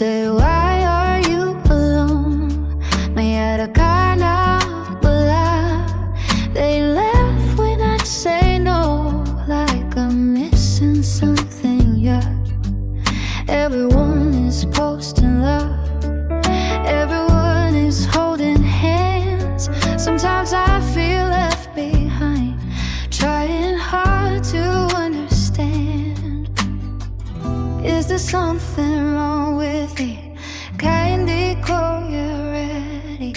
say, why are you alone? Mayroon na wala. They laugh when I say no, like I'm missing something, yeah. Everyone is posting love, everyone is holding hands. Sometimes I feel left behind, trying hard to understand. Is there something wrong with me? Kaya hindi ko you're ready.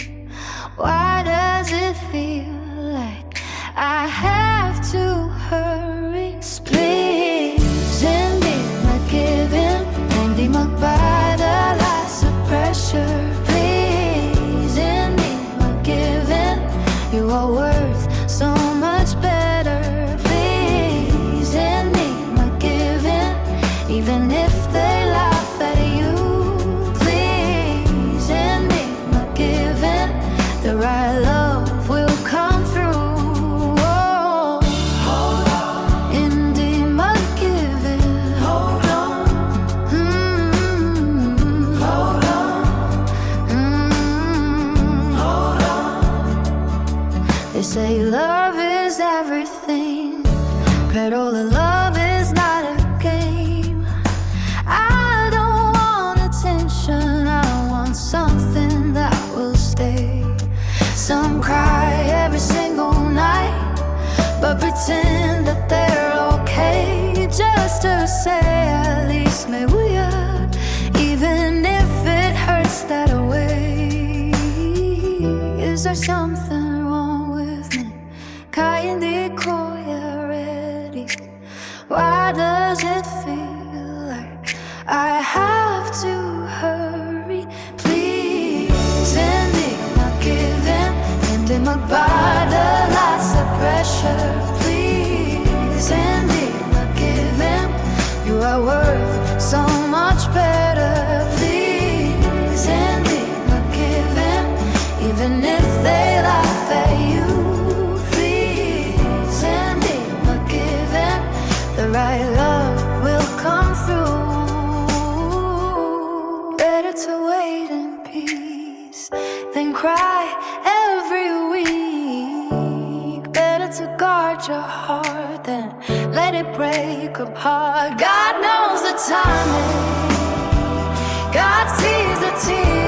Why does it feel like I have to hurry? Please, hindi mag-give-in, hindi magpadala sa pressure. Please, hindi mag-give-in, you are worth so much better. Please, hindi mag-give-in, even if they laugh at you. Please, hindi mag-give-in, the right love will come through. Oh, hold on, hindi mag-give-in. Hold on, hold on, hold on. They say love is everything, pero the love is not a game. I don't want attention, I want something that will stay. Some cry every single night, but pretend that they're okay, just to say at least maybe we are, even if it hurts that way. Is there something wrong with me? Kaya hindi ko you're ready. Why does it feel like I have to hurry? Please, hindi mag-give-in, hindi magpadala sa pressure. Please, hindi mag-give-in, you are worth so much better. Please, hindi mag-give-in, even if they laugh at you. Please, hindi mag-give-in, the right love will come through. Better to wait in peace than cry every week. Better to guard your heart than let it break apart. God knows the timing, God sees the tears.